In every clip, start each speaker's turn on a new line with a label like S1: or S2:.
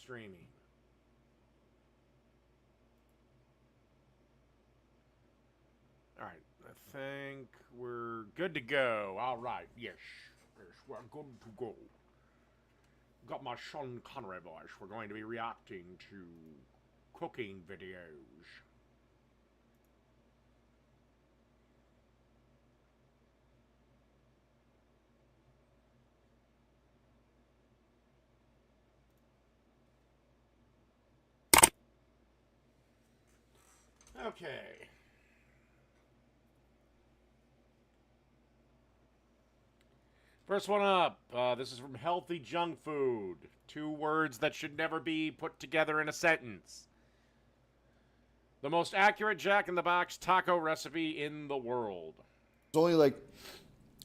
S1: streaming. Alright, I think we're good to go. Alright, yes. Yes, we're good to go. Got my Sean Connery voice. We're going to be reacting to cooking videos. Okay. First one up. This is from Healthy Junk Food. 2 words that should never be put together in a sentence. The most accurate Jack in the Box taco recipe in the world.
S2: It's only like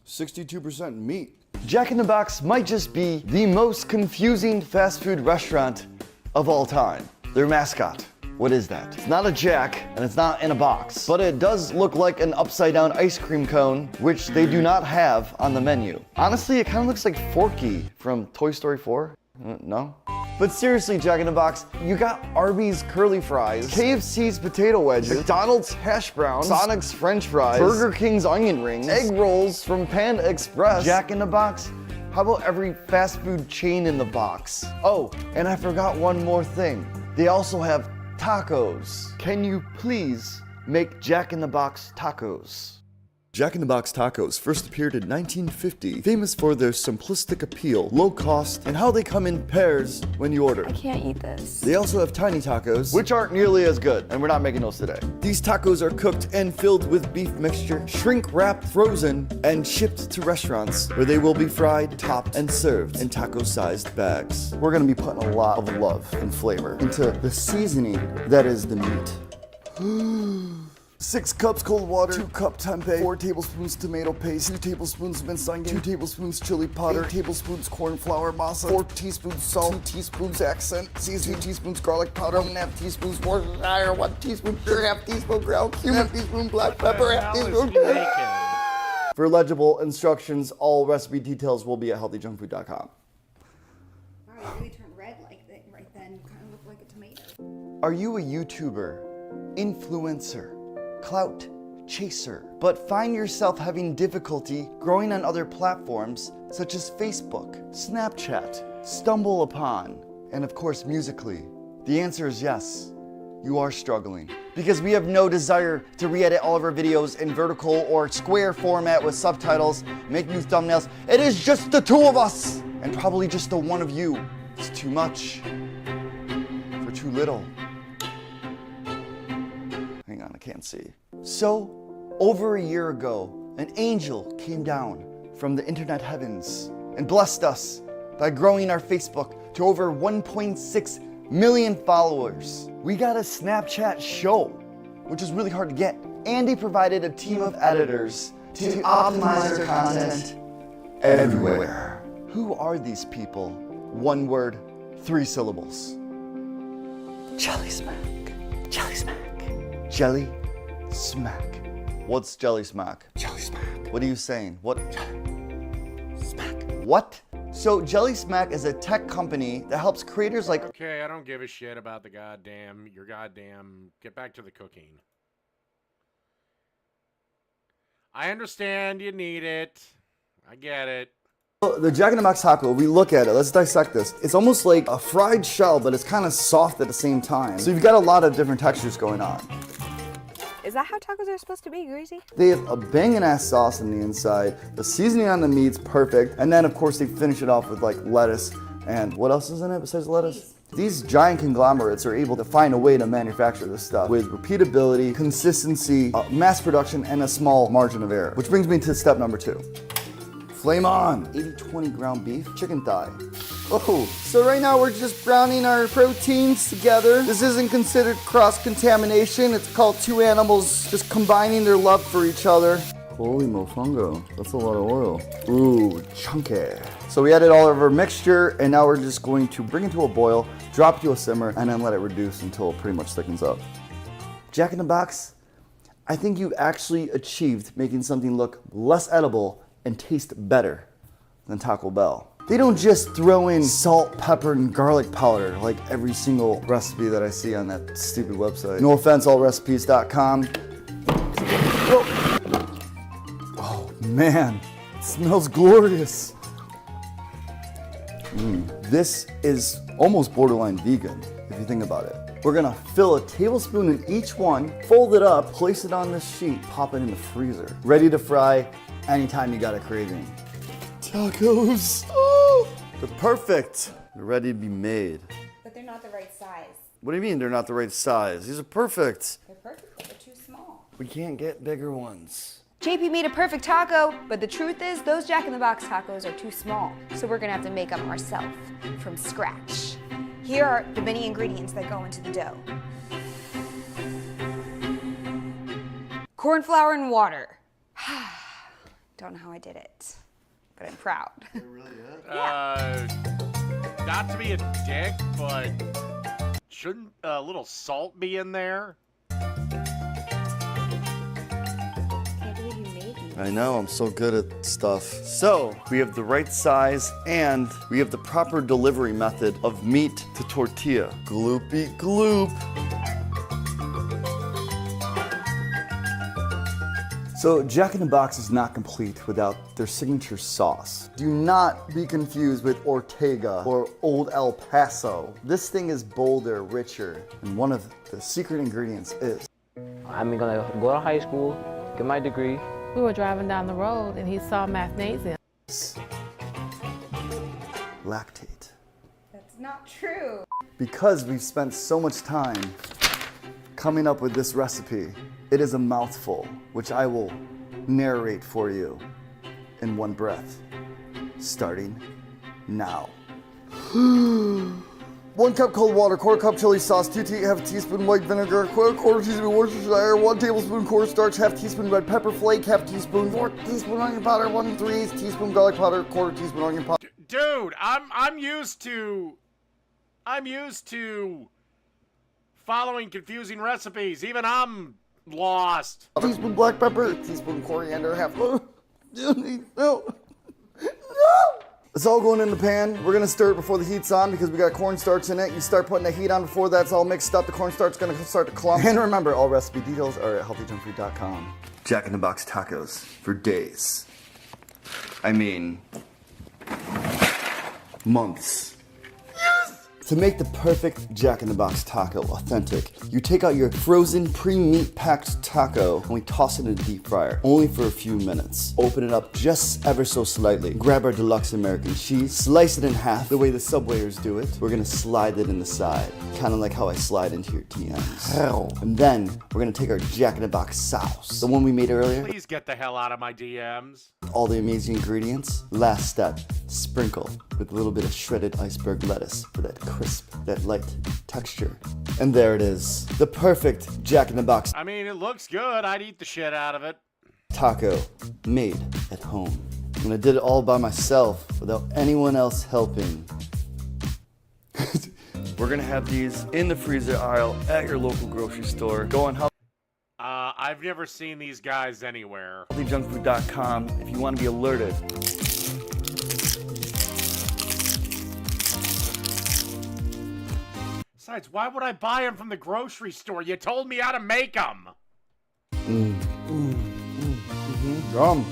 S2: 62% meat.
S3: Jack in the Box might just be the most confusing fast food restaurant of all time. Their mascot. What is that? It's not a Jack, and it's not in a box, but it does look like an upside-down ice cream cone, which they do not have on the menu. Honestly, it kind of looks like Forky from Toy Story 4. No? But seriously, Jack in the Box, you got Arby's curly fries, KFC's potato wedges, McDonald's hash browns, Sonic's french fries, Burger King's onion rings, egg rolls from Panda Express. Jack in the Box? How about every fast food chain in the box? Oh, and I forgot one more thing. They also have tacos. Can you please make Jack in the Box tacos?
S2: Jack in the Box tacos first appeared in 1950, famous for their simplistic appeal, low cost, and how they come in pairs when you order.
S4: I can't eat this.
S2: They also have tiny tacos,
S3: Which aren't nearly as good, and we're not making those today.
S2: these tacos are cooked and filled with beef mixture, shrink wrapped, frozen, and shipped to restaurants where they will be fried, topped, and served in taco-sized bags.
S3: We're gonna be putting a lot of love and flavor into the seasoning that is the meat.
S2: 6 cups cold water, 2 cup tempeh, 4 tablespoons tomato paste, 2 tablespoons minced 2 tablespoons chili powder, 8 tablespoons corn flour masa, 4 teaspoons salt, 2 teaspoons accent seasoning, 2 teaspoons garlic powder, 1.5 teaspoons Worcestershire, 1 teaspoon sugar, 1/2 teaspoon ground cumin, 1/2 teaspoon black pepper, 1/2 teaspoon.
S3: For legible instructions, all recipe details will be at healthyjunkfood.com.
S5: Wow, you really turned red like that right then. You kind of look like a tomato.
S3: Are you a YouTuber, influencer, clout chaser, but find yourself having difficulty growing on other platforms such as Facebook, Snapchat, Stumble Upon, and of course Musical.ly? The answer is yes. You are struggling. Because we have no desire to re-edit all of our videos in vertical or square format with subtitles, make new thumbnails. It is just the 2 of us, and probably just the 1 of you. It's too much for too little. Hang on, I can't see. So, over a year ago, an angel came down from the internet heavens and blessed us by growing our Facebook to over 1.6 million followers. We got a Snapchat show, which is really hard to get. Andy provided a team of editors to optimize their content everywhere. Who are these people? 1 word, 3 syllables. Jelly Smack. Jelly Smack. Jelly Smack. What's Jelly Smack?
S2: Jelly Smack.
S3: What are you saying? What? Smack. What? So Jelly Smack is a tech company that helps creators like...
S1: Okay, I don't give a shit about the your goddamn... Get back to the cooking. I understand you need it. I get it.
S2: The Jack in the Box taco, we look at it, let's dissect this. It's almost like a fried shell, but it's kind of soft at the same time. So you've got a lot of different textures going on.
S4: Is that how tacos are supposed to be, Greasy?
S2: They have a banging ass sauce on the inside, the seasoning on the meat's perfect, and then of course they finish it off with like lettuce and what else is in it besides lettuce? These giant conglomerates are able to find a way to manufacture this stuff with repeatability, consistency, mass production, and a small margin of error. Which brings me to step number 2. Flame on! 80-20 ground beef, chicken thigh. Oh, so right now we're just browning our proteins together. This isn't considered cross-contamination. It's called 2 animals just combining their love for each other. Holy mofongo, that's a lot of oil. Ooh, chunky. So we added all of our mixture, and now we're just going to bring it to a boil, drop it to a simmer, and then let it reduce until it pretty much thickens up. Jack in the Box, I think you actually achieved making something look less edible and taste better than Taco Bell. They don't just throw in salt, pepper, and garlic powder like every single recipe that I see on that stupid website. No offense, allrecipes.com. Oh man, it smells glorious. This is almost borderline vegan, if you think about it. We're gonna fill a tablespoon in each one, fold it up, place it on this sheet, pop it in the freezer. Ready to fry anytime you got a craving. Tacos! Oh, they're perfect. They're ready to be made.
S5: But they're not the right size.
S2: What do you mean they're not the right size? These are perfect.
S5: They're perfect, but they're too small.
S2: We can't get bigger ones.
S4: JP made a perfect taco, but the truth is those Jack in the Box tacos are too small. So we're gonna have to make them ourselves from scratch. Here are the many ingredients that go into the dough. Corn flour and water. Don't know how I did it, but I'm proud.
S1: Not to be a dick, but shouldn't a little salt be in there?
S5: Can't believe you made me.
S2: I know, I'm so good at stuff. So, we have the right size and we have the proper delivery method of meat to tortilla. Gloopy gloop. So, Jack in the Box is not complete without their signature sauce. Do not be confused with Ortega or Old El Paso. This thing is bolder, richer, and one of the secret ingredients is
S6: I'm gonna go to high school, get my degree.
S7: We were driving down the road and he saw mathnasium.
S2: lactate.
S5: That's not true.
S2: Because we've spent so much time coming up with this recipe, it is a mouthful, which I will narrate for you in one breath, starting now. 1 cup cold water, 1/4 cup chili sauce, 2 teaspoon white vinegar, 1/4 teaspoon Worcestershire, 1 tablespoon cornstarch, 1/2 teaspoon red pepper flake, 1/2 teaspoon, 4 teaspoon onion powder, 1/3 teaspoon garlic powder, 1/4 teaspoon onion powder.
S1: Dude, I'm used to following confusing recipes. Even I'm lost.
S2: Teaspoon black pepper, teaspoon coriander, half. No. It's all going in the pan. We're gonna stir it before the heat's on because we got cornstarch in it. You start putting the heat on before that's all mixed up. The cornstarch's gonna start to clump. And remember, all recipe details are at healthyjunkfood.com. Jack in the Box tacos for days. I mean, months. To make the perfect Jack in the Box taco authentic, you take out your frozen pre-meat packed taco and we toss it in a deep fryer, only for a few minutes. Open it up just ever so slightly. Grab our deluxe American cheese, slice it in half the way the Subwayers do it. We're gonna slide it in the side, kind of like how I slide into your DMs. Hell. And then we're gonna take our Jack in the Box sauce, the one we made earlier,
S1: Please get the hell out of my DMs.
S2: all the amazing ingredients. Last step, sprinkle with a little bit of shredded iceberg lettuce for that crisp, that light texture. And there it is, the perfect Jack in the Box
S1: I mean, it looks good. I'd eat the shit out of it.
S2: taco made at home. And I did it all by myself without anyone else helping. We're gonna have these in the freezer aisle at your local grocery store. Go on
S1: I've never seen these guys anywhere.
S2: healthyjunkfood.com if you want to be alerted.
S1: Besides, why would I buy them from the grocery store? You told me how to make them.
S2: Yum.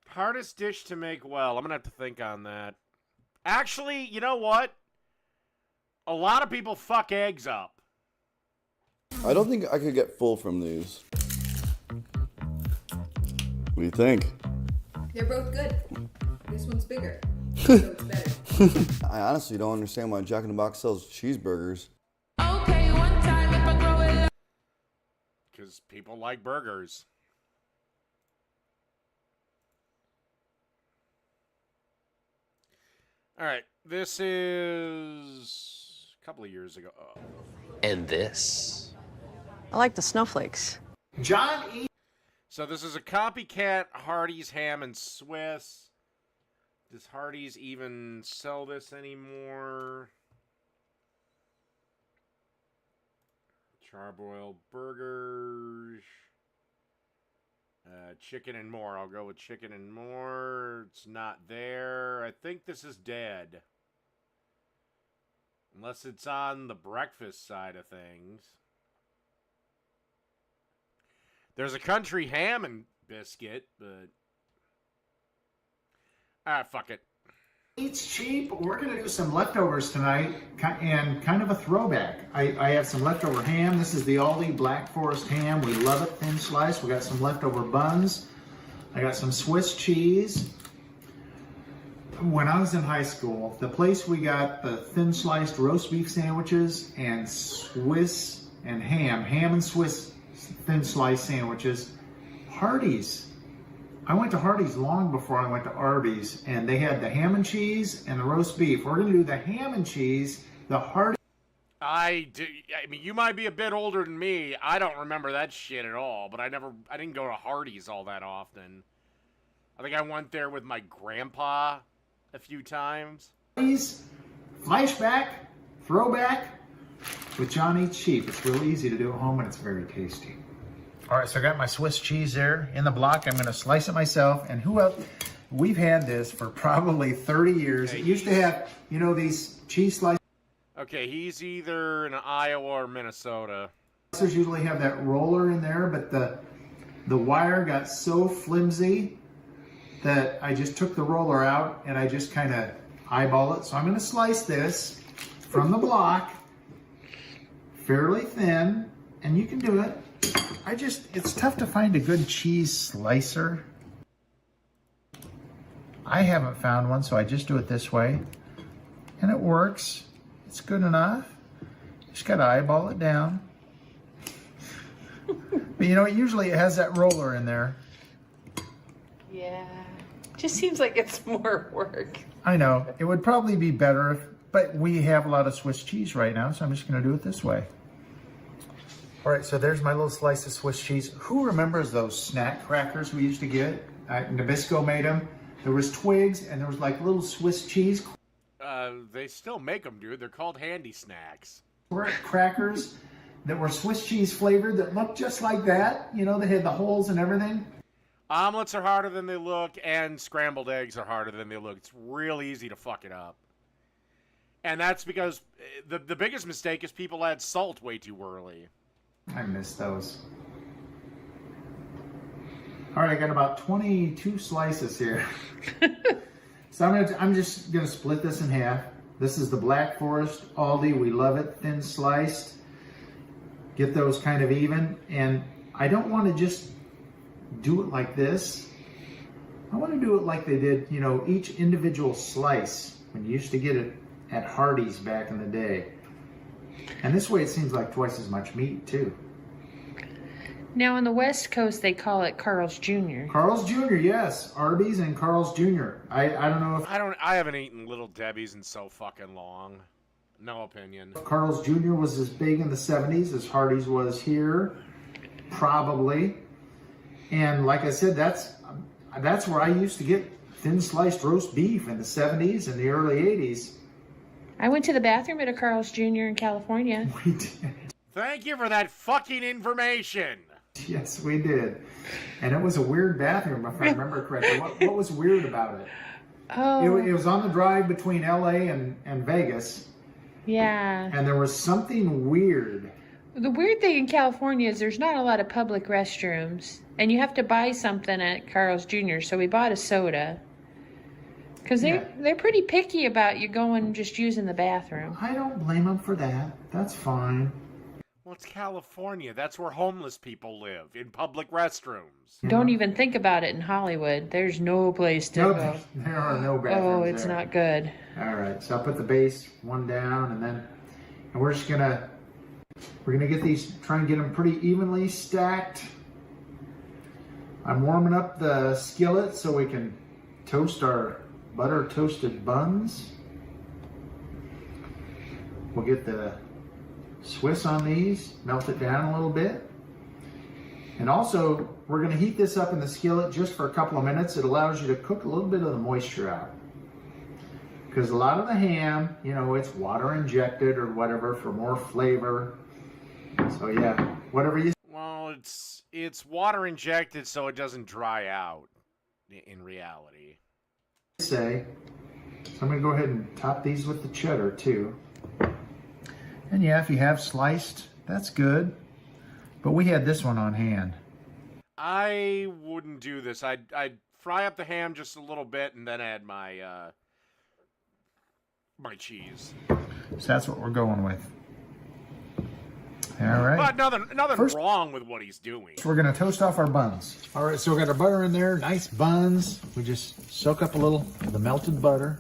S1: Hardest dish to make well. I'm going to have to think on that. Actually, you know what? A lot of people fuck eggs up.
S2: I don't think I could get full from these. What do you think?
S5: They're both good. This one's bigger, so it's better.
S2: I honestly don't understand why Jack in the Box sells cheeseburgers.
S7: Okay, one time if I grow it up.
S1: Because people like burgers. All right, this is a couple of years ago. Oh.
S8: And this.
S9: I like the snowflakes.
S1: So this is a copycat Hardee's Ham and Swiss. Does Hardee's even sell this anymore? Charbroiled burgers. Chicken and more. I'll go with chicken and more. It's not there. I think this is dead. Unless it's on the breakfast side of things. There's a country ham and biscuit, but... fuck it.
S10: It's cheap. We're going to do some leftovers tonight, and kind of a throwback. I have some leftover ham. This is the Aldi Black Forest ham. We love it, thin slice. We got some leftover buns. I got some Swiss cheese. When I was in high school, the place we got the thin sliced roast beef sandwiches and Swiss and ham and Swiss thin slice sandwiches, Hardee's. I went to Hardee's long before I went to Arby's, and they had the ham and cheese and the roast beef. We're going to do the ham and cheese, the Hardee's.
S1: I mean, you might be a bit older than me. I don't remember that shit at all, but I didn't go to Hardee's all that often. I think I went there with my grandpa a few times.
S10: Flashback, throwback with John Eats Cheap. It's real easy to do at home, and it's very tasty. All right, so I got my Swiss cheese there in the block. I'm going to slice it myself. And who else? We've had this for probably 30 years. It used to have, you know, these cheese slices.
S1: Okay, he's either in Iowa or Minnesota.
S10: Usually have that roller in there, but the wire got so flimsy that I just took the roller out and I just kind of eyeball it. So I'm going to slice this from the block fairly thin, and you can do it. It's tough to find a good cheese slicer. I haven't found one, so I just do it this way. And it works. It's good enough. Just gotta eyeball it down. But you know, usually it has that roller in there.
S9: Yeah. Just seems like it's more work.
S10: I know. It would probably be better, but we have a lot of Swiss cheese right now, so I'm just gonna do it this way. All right, so there's my little slice of Swiss cheese. Who remembers those snack crackers we used to get? Nabisco made them. There was twigs, and there was like little Swiss cheese.
S1: They still make them, dude. They're called Handy Snacks.
S10: Crackers that were Swiss cheese flavored that looked just like that. You know, they had the holes and everything.
S1: Omelets are harder than they look, and scrambled eggs are harder than they look. It's real easy to fuck it up. And that's because the biggest mistake is people add salt way too early.
S10: I miss those. All right, I got about 22 slices here. So I'm just gonna split this in half. This is the Black Forest Aldi. We love it, thin sliced. Get those kind of even. And I don't want to just do it like this. I want to do it like they did, you know, each individual slice when you used to get it at Hardee's back in the day. And this way it seems like twice as much meat, too.
S9: Now, on the West Coast, they call it Carl's Jr.
S10: Carl's Jr., yes. Arby's and Carl's Jr. I don't know if...
S1: I haven't eaten Little Debbie's in so fucking long. No opinion.
S10: Carl's Jr. was as big in the 70s as Hardee's was here. Probably. And like I said, that's where I used to get thin sliced roast beef in the 70s and the early 80s.
S9: I went to the bathroom at a Carl's Jr. in California.
S10: We did.
S1: Thank you for that fucking information.
S10: Yes, we did. And it was a weird bathroom, if I remember correctly. What was weird about it?
S9: Oh.
S10: It was on the drive between LA and Vegas.
S9: Yeah.
S10: And there was something weird.
S9: The weird thing in California is there's not a lot of public restrooms. And you have to buy something at Carl's Jr., so we bought a soda. Because they're pretty picky about you going and just using the bathroom.
S10: I don't blame them for that. That's fine.
S1: Well, it's California. That's where homeless people live, in public restrooms.
S9: Don't even think about it in Hollywood. There's no place to go.
S10: There are no bathrooms.
S9: Oh, it's
S10: there.
S9: not good.
S10: All right, so I'll put the base one down, and we're just gonna get these, try and get them pretty evenly stacked. I'm warming up the skillet so we can toast our butter toasted buns. We'll get the Swiss on these, melt it down a little bit. And also, we're going to heat this up in the skillet just for a couple of minutes. It allows you to cook a little bit of the moisture out. Because a lot of the ham, you know, it's water injected or whatever for more flavor. So yeah, whatever you...
S1: Well, it's It's water injected so it doesn't dry out in reality.
S10: So I'm going to go ahead and top these with the cheddar too. And yeah, if you have sliced, that's good. But we had this one on hand.
S1: I wouldn't do this. I'd fry up the ham just a little bit and then add my my cheese.
S10: So that's what we're going with. All right.
S1: But nothing wrong with what he's doing.
S10: So we're going to toast off our buns. All right, so we got our butter in there, nice buns. We just soak up a little of the melted butter.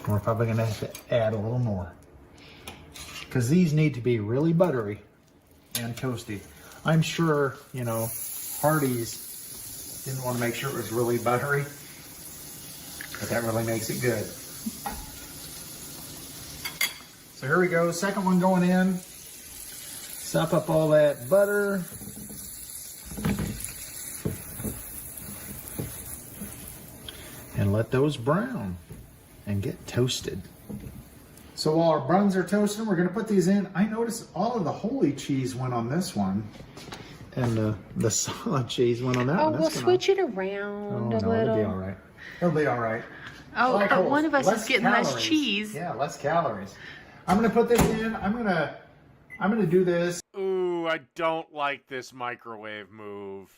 S10: We're probably going to have to add a little more, because these need to be really buttery and toasty. I'm sure, you know, Hardee's didn't want to make sure it was really buttery, but that really makes it good. So here we go, second one going in. Sop up all that butter. And let those brown and get toasted. So while our buns are toasting, we're gonna put these in. I noticed all of the holy cheese went on this one. And the solid cheese went on that one.
S9: Oh, we'll switch it around a little.
S10: It'll be all right. It'll be all right.
S9: Oh,
S10: Like
S9: but
S10: holes,
S9: one of us
S10: less
S9: is getting
S10: calories.
S9: less cheese.
S10: Yeah, less calories. I'm gonna put this in. I'm gonna do this
S1: Ooh, I don't like this microwave move.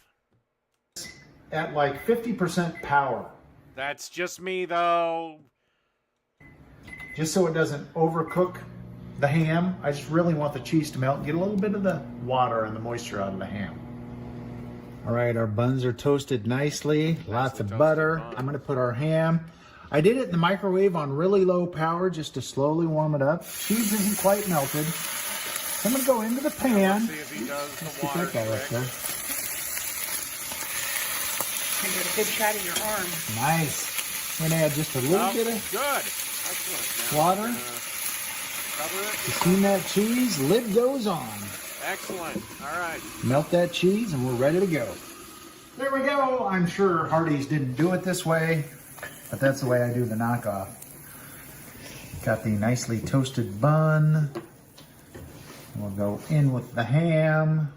S10: at like 50% power,
S1: That's just me, though.
S10: just so it doesn't overcook the ham. I just really want the cheese to melt and get a little bit of the water and the moisture out of the ham. All right, our buns are toasted nicely. Lots of butter. I'm gonna put our ham. I did it in the microwave on really low power just to slowly warm it up. Cheese isn't quite melted. So I'm gonna go into the pan.
S1: See if he does
S10: Let's
S1: the
S10: get
S1: water
S10: that guy right
S1: trick.
S10: there.
S9: You get a good shot of your arm.
S10: Nice. I'm gonna add just a little
S1: Oh,
S10: bit of
S1: good. Excellent. Now,
S10: water.
S1: cover it.
S10: You steam that cheese, lid goes on.
S1: Excellent. All right.
S10: Melt that cheese and we're ready to go. There we go. I'm sure Hardee's didn't do it this way, but that's the way I do the knockoff. Got the nicely toasted bun. We'll go in with the ham.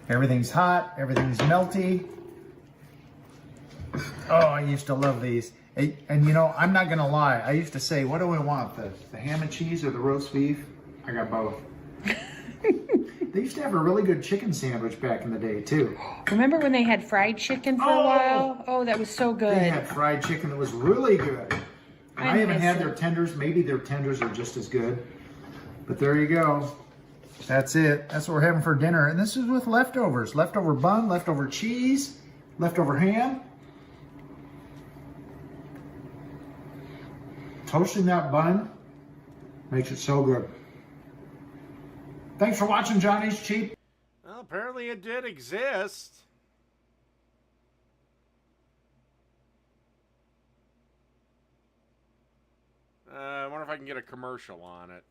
S10: Everything's hot, everything's melty. Oh, I used to love these. And you know, I'm not gonna lie, I used to say, what do I want, the ham and cheese or the roast beef? I got both. They used to have a really good chicken sandwich back in the day too.
S9: Remember when they had fried chicken for a while? Oh, that was so good.
S10: They had fried chicken that was really good. And I haven't
S9: miss
S10: had
S9: it.
S10: their tenders. Maybe their tenders are just as good. But there you go. That's it. That's what we're having for dinner. And this is with leftovers. Leftover bun, leftover cheese, leftover ham. Toasting that bun makes it so good. Thanks for watching Johnny's Cheap.
S1: Well, apparently it did exist. I wonder if I can get a commercial on it.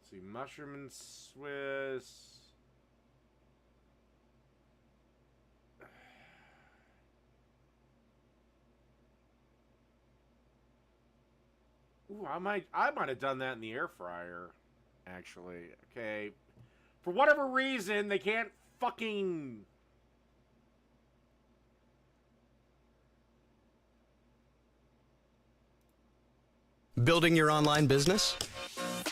S1: Let's see, mushroom and Swiss. Ooh, I might have done that in the air fryer, actually. Okay. For whatever reason, they can't fucking...
S11: Building your online business?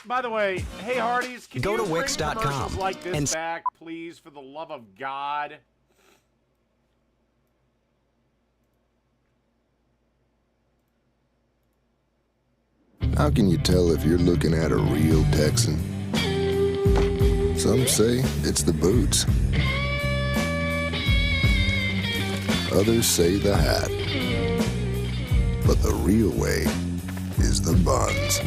S1: By the way, hey Hardee's, can
S11: Go
S1: you
S11: to
S1: bring
S11: Wix.com
S1: commercials like this
S11: and
S1: back, please, for the love of God?
S12: How can you tell if you're looking at a real Texan? Some say it's the boots. Others say the hat. But the real way is the buns.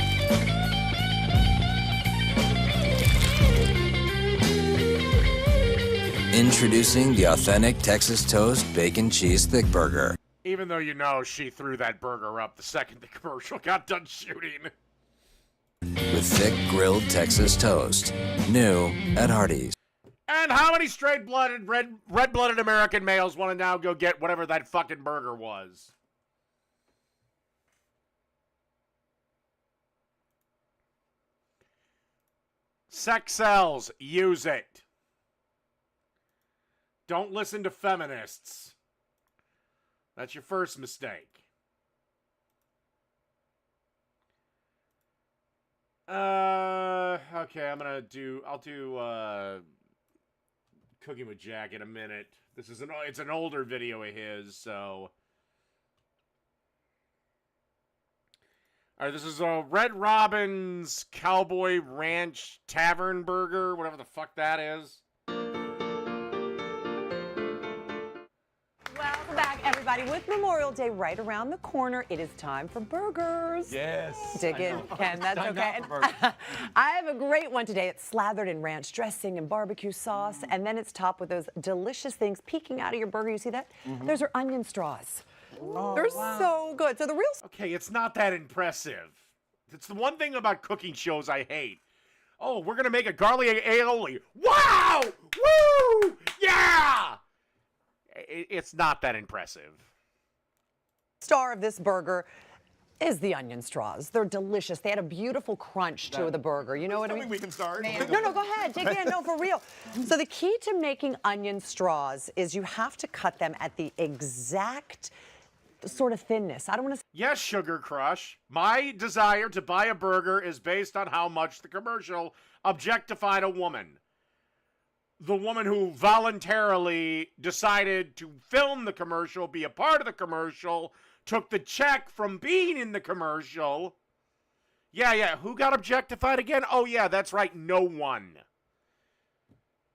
S13: Introducing the authentic Texas Toast Bacon Cheese Thick Burger.
S1: Even though you know she threw that burger up the second the commercial got done shooting.
S13: With thick grilled Texas toast. New at Hardee's.
S1: And how many straight-blooded, red-blooded American males want to now go get whatever that fucking burger was? Sex sells. Use it. Don't listen to feminists. That's your first mistake. Okay, I'll do Cooking with Jack in a minute. It's an older video of his, so. All right, this is a Red Robin's Cowboy Ranch Tavern Burger, whatever the fuck that is.
S14: Welcome back, everybody. With Memorial Day right around the corner, it is time for burgers.
S3: Yes.
S14: Dig in, Ken. That's okay. I have a great one today. It's slathered in ranch dressing and barbecue sauce, and then it's topped with those delicious things peeking out of your burger. You see that? Those are onion straws. They're so good. So the real...
S1: Okay, it's not that impressive. It's the one thing about cooking shows I hate. Oh, we're going to make a garlic aioli. Wow! Woo! Yeah! It's not that impressive.
S14: Star of this burger is the onion straws. They're delicious. They had a beautiful crunch to the burger. You know what I mean?
S3: We can start.
S14: No, go ahead. Dig in. No, for real. So the key to making onion straws is you have to cut them at the exact sort of thinness. I don't want to...
S1: Yes, Sugar Crush. My desire to buy a burger is based on how much the commercial objectified a woman. The woman who voluntarily decided to film the commercial, be a part of the commercial, took the check from being in the commercial. Yeah, who got objectified again? Oh, yeah, that's right, no one.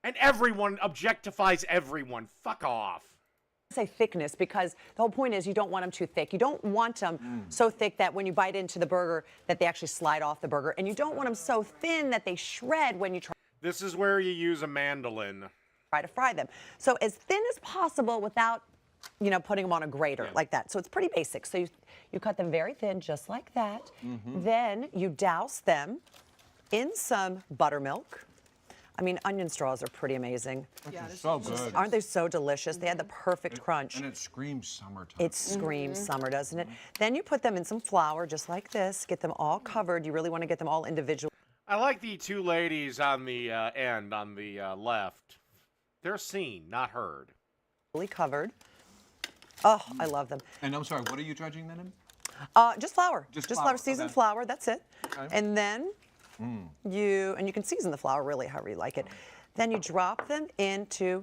S1: And everyone objectifies everyone. Fuck off.
S14: Say thickness because the whole point is you don't want them too thick. You don't want them so thick that when you bite into the burger that they actually slide off the burger. And you don't want them so thin that they shred when you try.
S1: This is where you use a mandolin.
S14: Try to fry them. So as thin as possible without, putting them on a grater like that. So it's pretty basic. So you cut them very thin just like that. Then you douse them in some buttermilk. I mean, onion straws are pretty amazing.
S15: Yeah, so good.
S14: Aren't they so delicious? They had the perfect crunch.
S15: And it screams summertime.
S14: It screams summer, doesn't it? Then you put them in some flour just like this. Get them all covered. You really want to get them all individual.
S1: I like the two ladies on the end, on the left. They're seen, not heard.
S14: Fully covered. Oh, I love them.
S15: And I'm sorry, what are you dredging them in?
S14: Just flour. Just flour, seasoned flour, that's it.
S15: Okay.
S14: And then you can season the flour really however you like it. Then you drop them into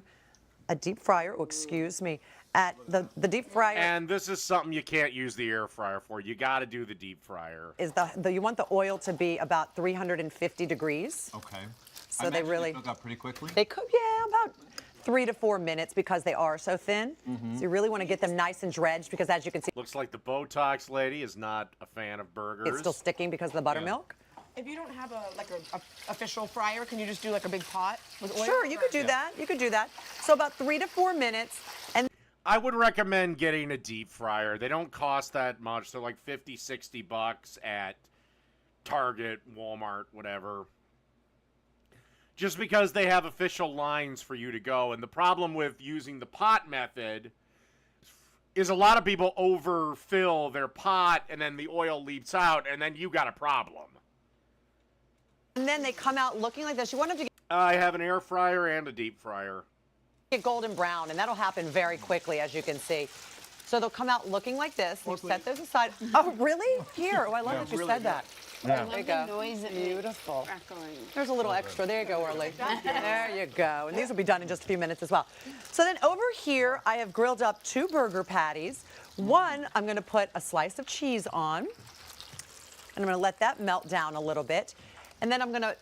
S14: a deep fryer. Oh, excuse me. At the deep fryer.
S1: And this is something you can't use the air fryer for. You got to do the deep fryer.
S14: Is you want the oil to be about 350 degrees.
S15: Okay.
S14: So they really
S15: cook up pretty quickly.
S14: They cook, about 3 to 4 minutes because they are so thin. So you really want to get them nice and dredged because as you can see,
S1: looks like the Botox lady is not a fan of burgers.
S14: It's still sticking because of the buttermilk.
S16: If you don't have a official fryer, can you just do like a big pot with oil?
S14: Sure, you could do that. You could do that. So about 3 to 4 minutes. And
S1: I would recommend getting a deep fryer. They don't cost that much. They're like $50-$60 at Target, Walmart, whatever. Just because they have official lines for you to go. And the problem with using the pot method is a lot of people overfill their pot and then the oil leaks out and then you got a problem.
S14: And then they come out looking like this. You want them to
S1: I have an air fryer and a deep fryer.
S14: get golden brown, and that'll happen very quickly, as you can see. So they'll come out looking like this. You set those aside. Oh, really? Here. Oh, I love that you said that.
S17: Yeah.
S14: There you go.
S17: Noise it
S14: Beautiful.
S17: crackling.
S14: There's a little extra. There you go, Orly. There you go. And these will be done in just a few minutes as well. So then over here, I have grilled up 2 burger patties. One, I'm going to put a slice of cheese on. And I'm going to let that melt down a little bit. And then I'm going to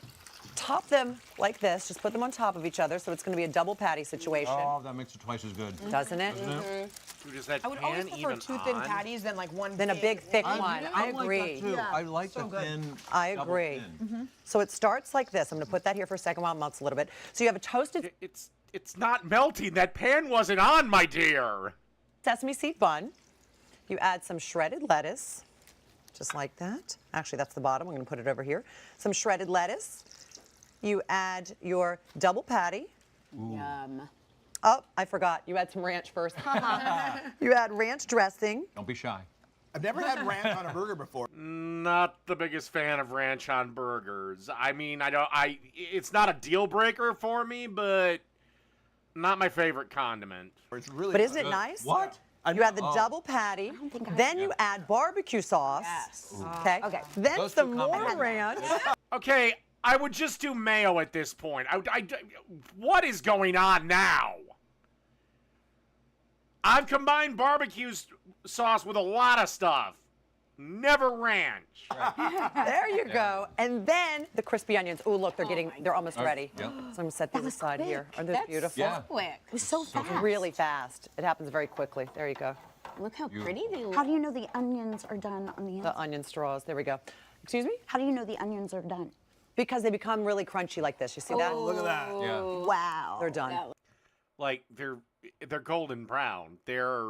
S14: top them like this. Just put them on top of each other. So it's going to be a double patty situation.
S15: Oh, that makes it twice as good.
S14: Doesn't it?
S1: Does that
S16: I would always prefer 2 thin patties than like one
S14: Than a big thick one.
S15: I
S14: agree.
S15: like that too.
S16: Yeah,
S15: I like
S16: so
S15: the
S16: good.
S15: thin.
S14: I agree. So it starts like this. I'm going to put that here for a second while it melts a little bit. So you have a toasted
S1: It's not melting. That pan wasn't on, my dear.
S14: sesame seed bun. You add some shredded lettuce, just like that. Actually, that's the bottom. I'm going to put it over here. Some shredded lettuce. You add your double patty.
S16: Yum.
S14: Oh, I forgot. You had some ranch first. You had ranch dressing.
S15: Don't be shy.
S17: I've never had ranch on a burger before.
S1: Not the biggest fan of ranch on burgers. I mean, it's not a deal breaker for me, but not my favorite condiment.
S17: It's really
S14: But isn't it nice?
S15: What?
S14: You add the double patty, then you add barbecue sauce.
S16: Yes.
S14: Okay. Then
S15: Those
S14: some
S15: two
S14: more
S15: combinations.
S14: ranch.
S1: Okay, I would just do mayo at this point. What is going on now? I've combined barbecue sauce with a lot of stuff. Never ranch.
S14: There you go. And then the crispy onions. Ooh, look, they're almost ready.
S15: Yep.
S14: So I'm gonna set these aside here. Aren't they
S16: That's
S14: beautiful?
S15: Yeah.
S16: so quick.
S5: It was so fast.
S14: Really fast. It happens very quickly. There you go.
S16: Look how pretty they look.
S5: How do you know the onions are done on the
S14: The
S5: inside?
S14: onion straws. There we go. Excuse me?
S5: How do you know the onions are done?
S14: Because they become really crunchy like this. You see that?
S17: Look at that.
S15: Yeah.
S5: Wow.
S14: They're done.
S1: Like they're golden brown. They're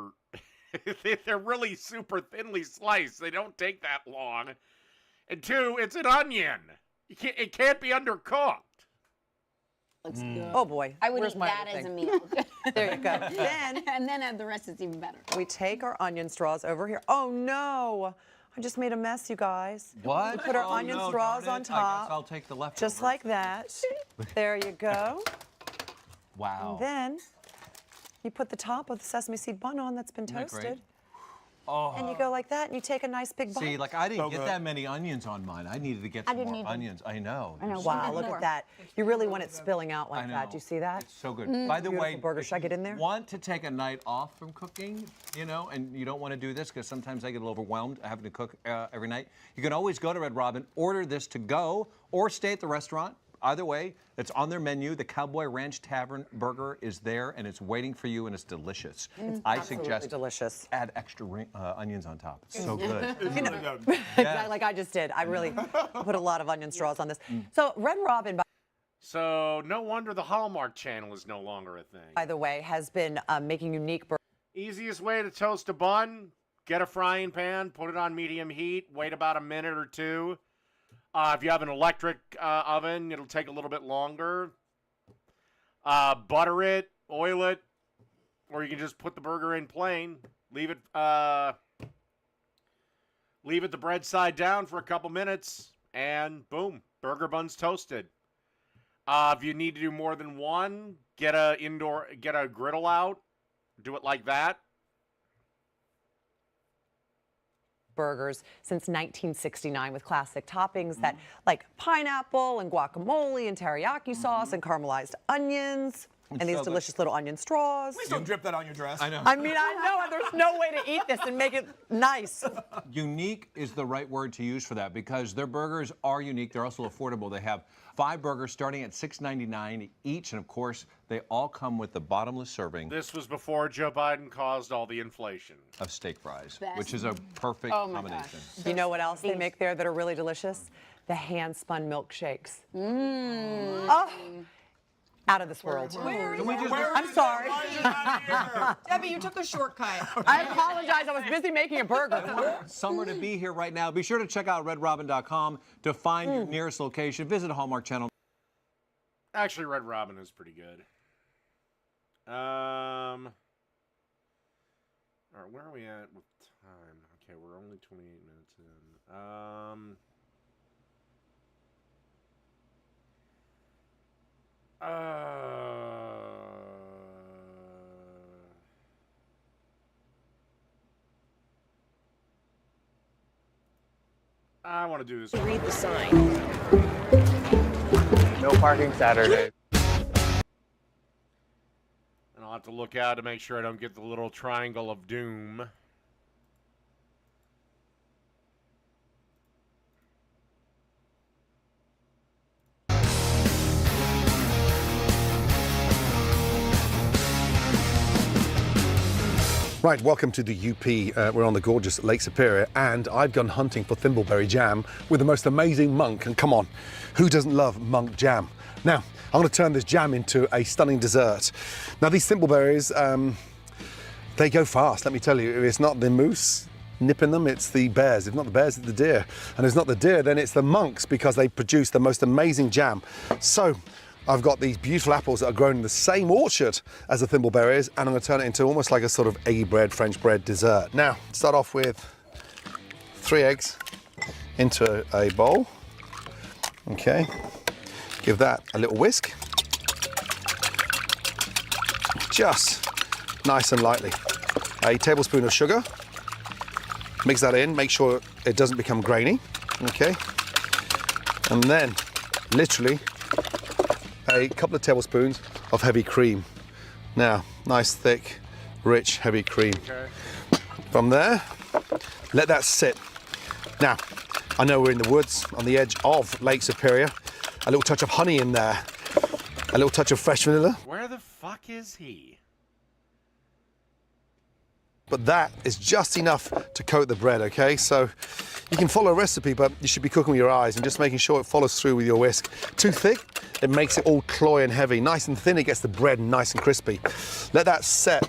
S1: they're really super thinly sliced. They don't take that long. And two, it's an onion. It can't be undercooked.
S16: Looks good.
S14: Oh boy.
S16: I would
S14: Where's
S16: eat
S14: my
S16: that
S14: other
S16: as a
S14: thing?
S16: meal.
S14: There you go. Then
S16: and then the rest is even better.
S14: we take our onion straws over here. Oh no. I just made a mess, you guys.
S15: What?
S14: We put our
S15: Oh,
S14: onion
S15: no,
S14: straws
S15: darn
S14: on
S15: it.
S14: top.
S15: I guess I'll take the leftovers.
S14: Just like that. There you go.
S15: Wow.
S14: And then you put the top of the sesame seed bun on that's been
S15: Isn't that great?
S14: toasted.
S15: Oh.
S14: And you go like that and you take a nice big bite.
S15: See, like I didn't
S17: So
S15: get
S17: good.
S15: that many onions on mine. I needed to get some
S5: didn't
S15: more
S5: either.
S15: onions. I know.
S5: I know.
S14: Wow,
S5: One
S14: look
S5: more.
S14: at that. You really want it spilling out
S15: I
S14: like
S15: know.
S14: that. Do you see that?
S15: It's so good. By the way,
S14: Beautiful burger.
S15: if
S14: Should I get in there?
S15: you want to take a night off from cooking, you know, and you don't want to do this because sometimes I get a little overwhelmed having to cook every night, you can always go to Red Robin, order this to go, or stay at the restaurant. Either way, it's on their menu. The Cowboy Ranch Tavern burger is there, and it's waiting for you, and it's delicious. I suggest
S14: delicious.
S15: add extra onions on top. It's so good.
S17: It's really good.
S15: Yeah.
S14: Like I just did. I really put a lot of onion straws on this. So Red Robin,
S1: So no wonder the Hallmark Channel is no longer a thing.
S14: by the way, has been making unique burgers.
S1: Easiest way to toast a bun, get a frying pan, put it on medium heat, wait about a minute or two. If you have an electric oven, it'll take a little bit longer. Butter it, oil it, or you can just put the burger in plain. Leave it the bread side down for a couple minutes, and boom, burger bun's toasted. If you need to do more than one, get a griddle out, do it like that.
S14: Burgers since 1969 with classic toppings that like pineapple and guacamole and teriyaki sauce and caramelized onions and these
S15: so good.
S14: delicious little onion straws.
S17: Please don't drip that on your dress.
S15: I know.
S14: I mean, I know there's no way to eat this and make it nice.
S15: Unique is the right word to use for that because their burgers are unique. They're also affordable. They have 5 burgers starting at $6.99 each, and of course, they all come with the bottomless serving
S1: This was before Joe Biden caused all the inflation.
S15: of steak fries,
S16: Best.
S15: which is a perfect
S16: Oh my
S15: combination.
S14: You know what else they make there that are really delicious? The hand-spun milkshakes. Oh, out of this world. I'm sorry.
S16: Debbie, you took a shortcut.
S14: I apologize. I was busy making a burger.
S15: Summer to be here right now. Be sure to check out redrobin.com to find your nearest location. Visit Hallmark Channel.
S1: Actually, Red Robin is pretty good. All right, where are we at with time? Okay, we're only 28 minutes in. I want to do this.
S7: Read the sign.
S6: No parking Saturday.
S1: And I'll have to look out to make sure I don't get the little triangle of doom.
S18: Right, welcome to the UP. We're on the gorgeous Lake Superior, and I've gone hunting for thimbleberry jam with the most amazing monk. And come on, who doesn't love monk jam? Now, I'm going to turn this jam into a stunning dessert. Now, these thimbleberries, they go fast, let me tell you. It's not the moose nipping them, it's the bears. If not the bears, it's the deer. And if it's not the deer, then it's the monks, because they produce the most amazing jam. So, I've got these beautiful apples that are grown in the same orchard as the thimbleberries, and I'm going to turn it into almost like a sort of eggy bread, French bread dessert. Now, start off with 3 eggs into a bowl. Okay, give that a little whisk. Just nice and lightly. A tablespoon of sugar. Mix that in, make sure it doesn't become grainy. Okay, and then literally a couple of tablespoons of heavy cream. Now, nice, thick, rich, heavy cream.
S1: Okay.
S18: From there, let that sit. Now, I know we're in the woods on the edge of Lake Superior. A little touch of honey in there. A little touch of fresh vanilla.
S1: Where the fuck is he?
S18: But that is just enough to coat the bread, okay? So you can follow a recipe, but you should be cooking with your eyes and just making sure it follows through with your whisk. Too thick, it makes it all cloy and heavy. Nice and thin, it gets the bread nice and crispy. Let that set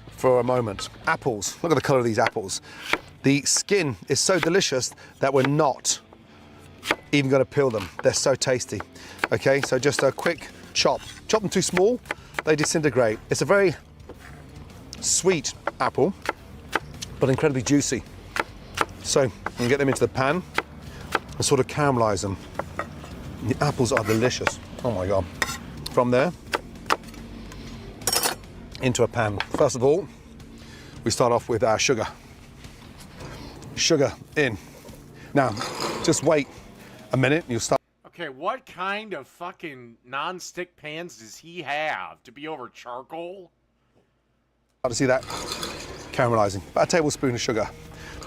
S18: for a moment. Apples, look at the color of these apples. The skin is so delicious that we're not even gonna peel them. They're so tasty. Okay, so just a quick chop. Chop them too small, they disintegrate. It's a very sweet apple, but incredibly juicy. So you can get them into the pan and sort of caramelize them. The apples are delicious. Oh my God. From there, into a pan. First of all, we start off with our sugar. Sugar in. Now, just wait a minute and you'll start.
S1: Okay, what kind of fucking non-stick pans does he have to be over charcoal?
S18: To see that caramelizing. About a tablespoon of sugar.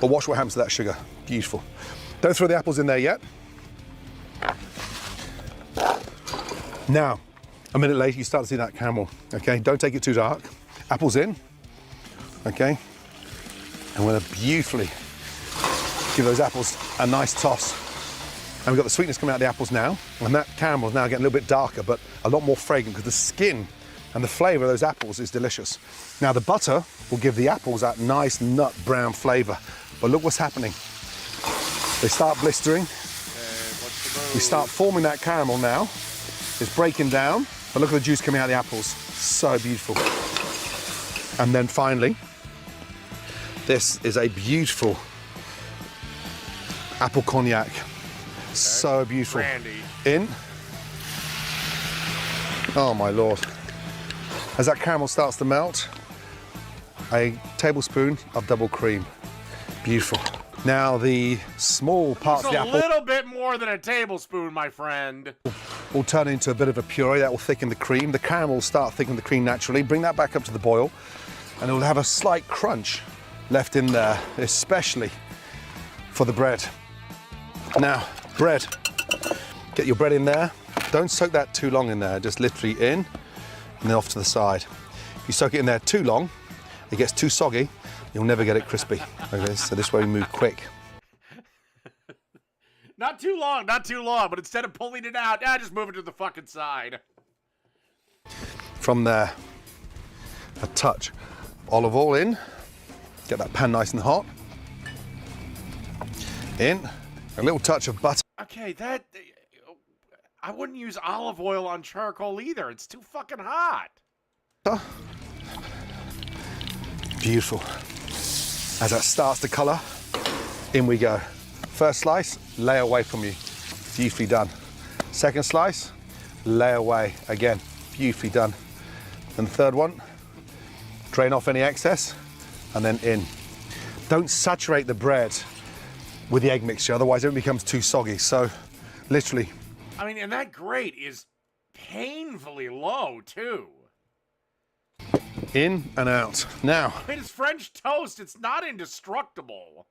S18: But watch what happens to that sugar. Beautiful. Don't throw the apples in there yet. Now, a minute later, you start to see that caramel. Okay, don't take it too dark. Apples in. Okay, and we're gonna beautifully give those apples a nice toss. And we've got the sweetness coming out of the apples now, and that caramel is now getting a little bit darker, but a lot more fragrant because the skin and the flavour of those apples is delicious. Now the butter will give the apples that nice nut brown flavour. But look what's happening. They start blistering. We start forming that caramel now. It's breaking down, but look at the juice coming out of the apples. So beautiful. And then finally, this is a beautiful apple cognac. Okay. So beautiful.
S1: Brandy.
S18: In. Oh my Lord. As that caramel starts to melt, a tablespoon of double cream. Beautiful. Now the small parts of the apple
S1: a little bit more than a tablespoon, my friend.
S18: Will turn into a bit of a puree that will thicken the cream. The caramel will start thickening the cream naturally. Bring that back up to the boil, and it will have a slight crunch left in there, especially for the bread. Now, bread. Get your bread in there. Don't soak that too long in there. Just literally in, and then off to the side. If you soak it in there too long, it gets too soggy, you'll never get it crispy. Okay, so this way we move quick.
S1: Not too long, but instead of pulling it out, just move it to the fucking side.
S18: From there, a touch of olive oil in. Get that pan nice and hot. In, a little touch of butter.
S1: Okay, I wouldn't use olive oil on charcoal either. It's too fucking hot.
S18: Beautiful. As that starts to colour, in we go. First slice, lay away from you. Beautifully done. Second slice, lay away. Again, beautifully done. And the third one, drain off any excess, and then in. Don't saturate the bread with the egg mixture, otherwise it becomes too soggy. So, literally.
S1: I mean, and that grate is painfully low, too.
S18: In and out. Now.
S1: I mean, it's French toast. It's not indestructible.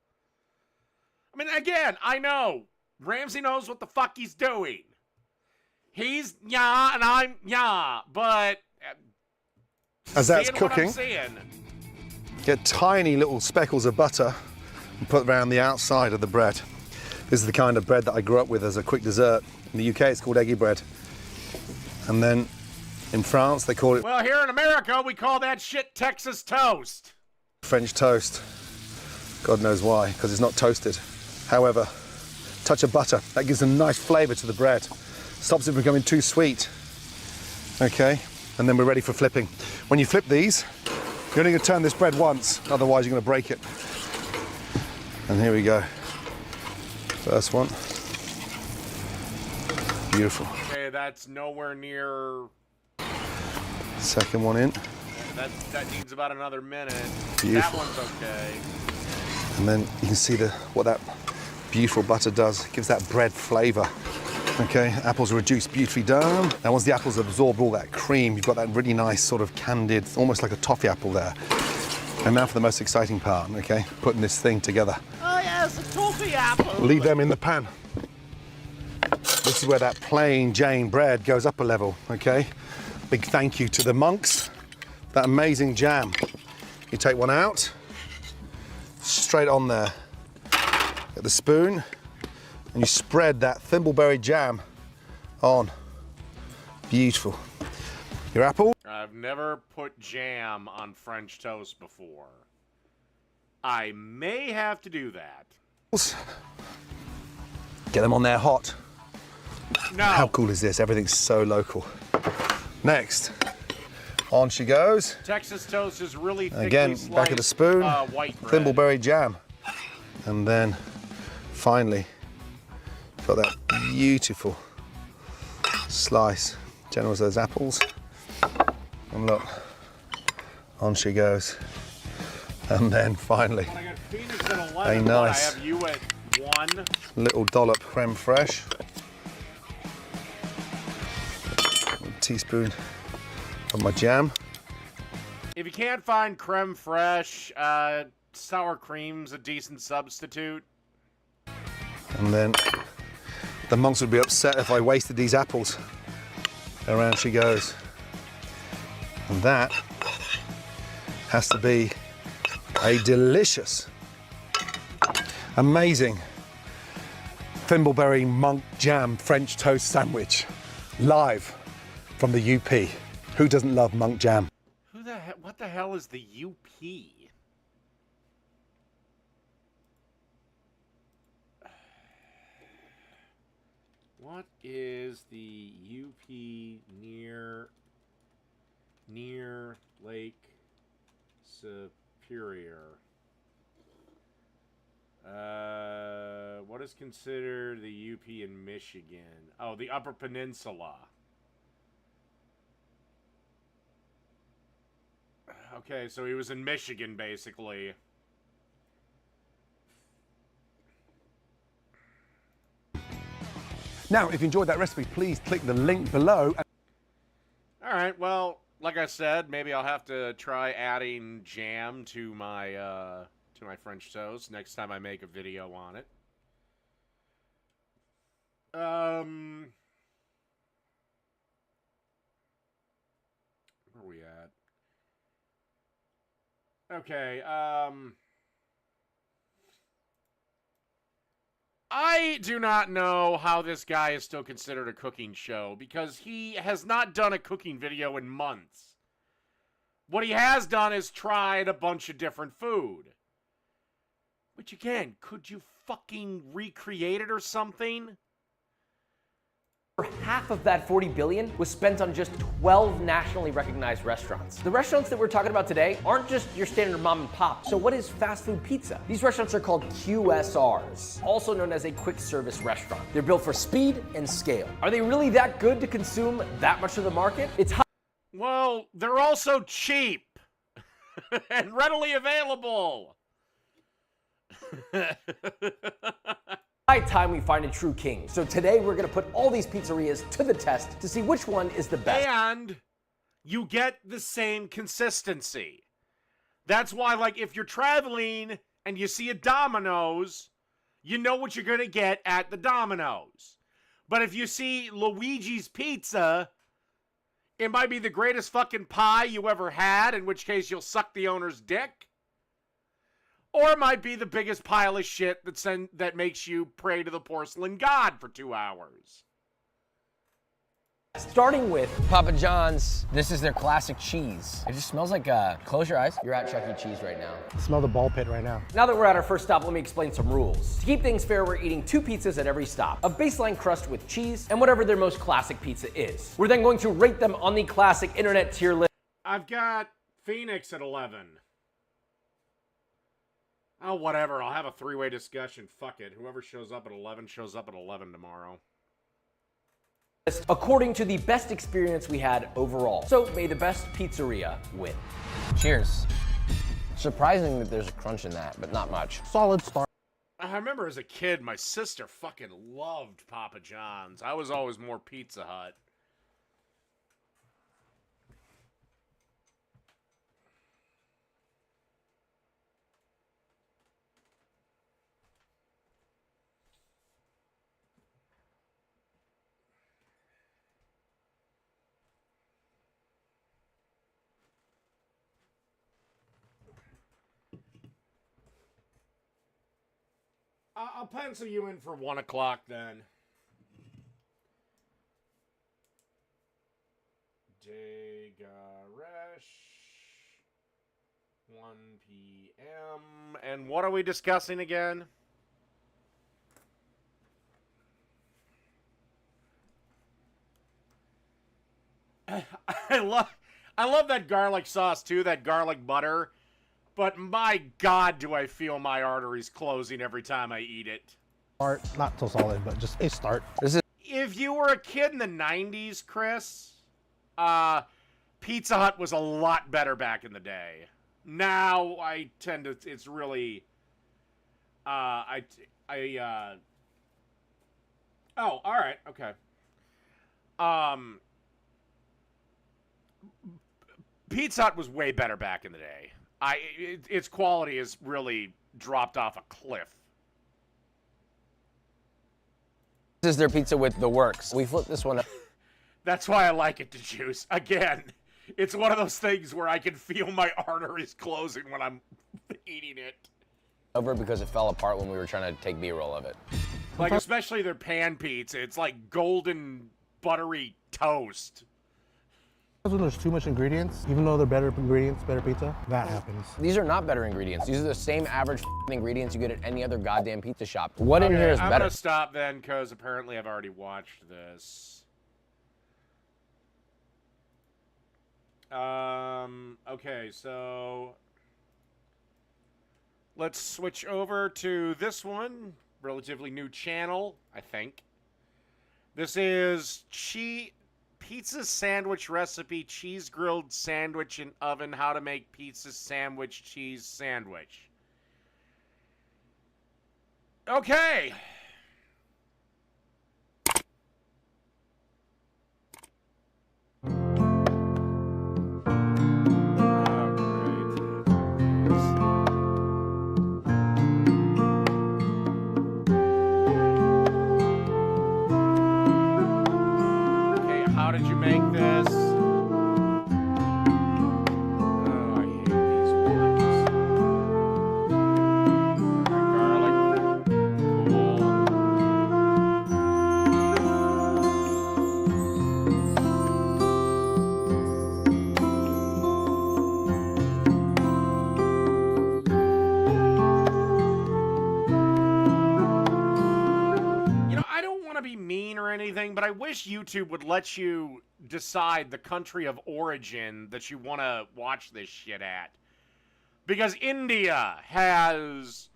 S1: I mean, again, I know. Ramsay knows what the fuck he's doing. He's yeah, and I'm yeah, but...
S18: As that's cooking, get tiny little speckles of butter and put around the outside of the bread. This is the kind of bread that I grew up with as a quick dessert. In the UK, it's called eggy bread. And then in France, they call it...
S1: Well, here in America, we call that shit Texas toast.
S18: French toast. God knows why, because it's not toasted. However, touch of butter, that gives a nice flavour to the bread. Stops it from becoming too sweet. Okay, and then we're ready for flipping. When you flip these, you're only going to turn this bread once, otherwise you're going to break it. And here we go. First one. Beautiful.
S1: Okay, that's nowhere near.
S18: Second one in.
S1: That needs about another minute.
S18: Beautiful.
S1: That one's okay.
S18: And then you can see what that beautiful butter does. It gives that bread flavour. Okay, apples are reduced, beautifully done. Now once the apples absorb all that cream, you've got that really nice sort of candied, almost like a toffee apple there. And now for the most exciting part, okay? Putting this thing together.
S1: Oh yes, a toffee apple.
S18: Leave them in the pan. This is where that plain Jane bread goes up a level, okay? Big thank you to the monks. That amazing jam. You take one out, straight on there. Get the spoon, and you spread that thimbleberry jam on. Beautiful. Your apple.
S1: I've never put jam on French toast before. I may have to do that.
S18: Get them on there hot.
S1: No.
S18: How cool is this? Everything's so local. Next, on she goes.
S1: Texas toast is really thickly
S18: Again,
S1: sliced,
S18: back of the spoon,
S1: white bread.
S18: thimbleberry jam. And then, finally, got that beautiful slice. Generous those apples. And look, on she goes. And then, finally, a nice
S1: I have you at 1.
S18: little dollop creme fraiche. A teaspoon of my jam.
S1: If you can't find creme fraiche, sour cream's a decent substitute.
S18: And then the monks would be upset if I wasted these apples. Around she goes. And that has to be a delicious, amazing Thimbleberry monk jam French toast sandwich, live from the UP. Who doesn't love monk jam?
S1: What the hell is the UP? What is the UP near Lake Superior? What is considered the UP in Michigan? Oh, the Upper Peninsula. Okay, so he was in Michigan, basically.
S18: Now, if you enjoyed that recipe, please click the link below.
S1: All right, well, like I said, maybe I'll have to try adding jam to my French toast next time I make a video on it. Where are we at? Okay, I do not know how this guy is still considered a cooking show because he has not done a cooking video in months. What he has done is tried a bunch of different food. Which again, could you fucking recreate it or something?
S19: Half of that $40 billion was spent on just 12 nationally recognized restaurants. The restaurants that we're talking about today aren't just your standard mom and pop. So what is fast food pizza? These restaurants are called QSRs, also known as a quick service restaurant. They're built for speed and scale. Are they really that good to consume that much of the market? It's
S1: well, they're also cheap and readily available.
S19: high time we find a true king. So today we're gonna put all these pizzerias to the test to see which one is the best.
S1: And you get the same consistency. That's why, like, if you're traveling and you see a Domino's, you know what you're gonna get at the Domino's. But if you see Luigi's Pizza, it might be the greatest fucking pie you ever had, in which case you'll suck the owner's dick. Or it might be the biggest pile of shit that makes you pray to the porcelain god for 2 hours.
S19: Starting with Papa John's, this is their classic cheese. It just smells like, close your eyes. You're at Chuck E. Cheese right now.
S20: Smell the ball pit right now.
S19: Now that we're at our first stop, let me explain some rules. To keep things fair, we're eating 2 pizzas at every stop. A baseline crust with cheese, and whatever their most classic pizza is. We're then going to rate them on the classic internet tier list.
S1: I've got Phoenix at 11. Oh, whatever. I'll have a 3-way discussion. Fuck it. Whoever shows up at 11 shows up at 11 tomorrow.
S19: According to the best experience we had overall. So may the best pizzeria win. Cheers. Surprising that there's a crunch in that, but not much.
S20: Solid start.
S1: I remember as a kid, my sister fucking loved Papa John's. I was always more Pizza Hut. I'll pencil you in for 1 o'clock then. Degaresh, 1 p.m. And what are we discussing again? I love that garlic sauce too, that garlic butter. But my God, do I feel my arteries closing every time I eat it.
S20: Start, not so solid, but just a start.
S1: If you were a kid in the 90s, Chris, Pizza Hut was a lot better back in the day. Now I tend to, it's really, oh, all right, okay. Pizza Hut was way better back in the day. Its quality has really dropped off a cliff.
S19: This is their pizza with the works. We flipped this one up.
S1: That's why I like it, DeJuice. Again, it's one of those things where I can feel my arteries closing when I'm eating it.
S19: Over because it fell apart when we were trying to take B-roll of it.
S1: Like, especially their pan pizza. It's like golden, buttery toast.
S20: When there's too much ingredients, even though they're better ingredients, better pizza, that happens.
S19: These are not better ingredients. These are the same average ingredients you get at any other goddamn pizza shop. What in here is better?
S1: I'm gonna stop then, because apparently I've already watched this. Okay, so let's switch over to this one. Relatively new channel, I think. This is Pizza sandwich recipe, cheese grilled sandwich in oven, how to make pizza sandwich, cheese sandwich. Okay. How did you make this? Oh, I hate these words. Garlic. You know, I don't want to be mean or anything, but I wish YouTube would let you decide the country of origin that you want to watch this shit at. Because India has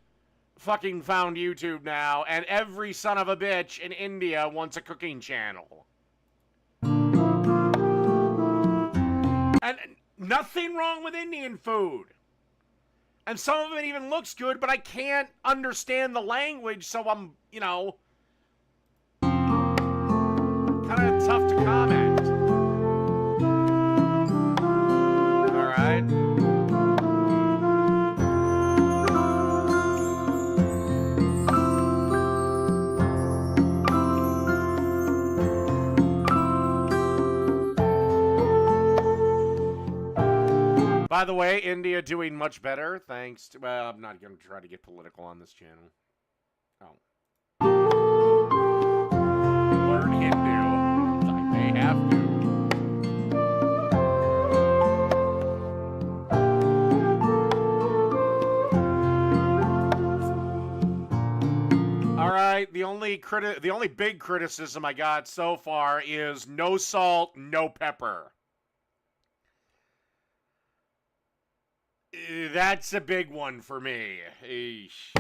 S1: fucking found YouTube now, and every son of a bitch in India wants a cooking channel. And nothing wrong with Indian food. And some of it even looks good, but I can't understand the language, so I'm, you know, kind of tough to comment. All right. By the way, India doing much better thanks to, well, I'm not going to try to get political on this channel. Oh. Learn Hindu. I may have to. All right, the only big criticism I got so far is no salt, no pepper. That's a big one for me. Eesh.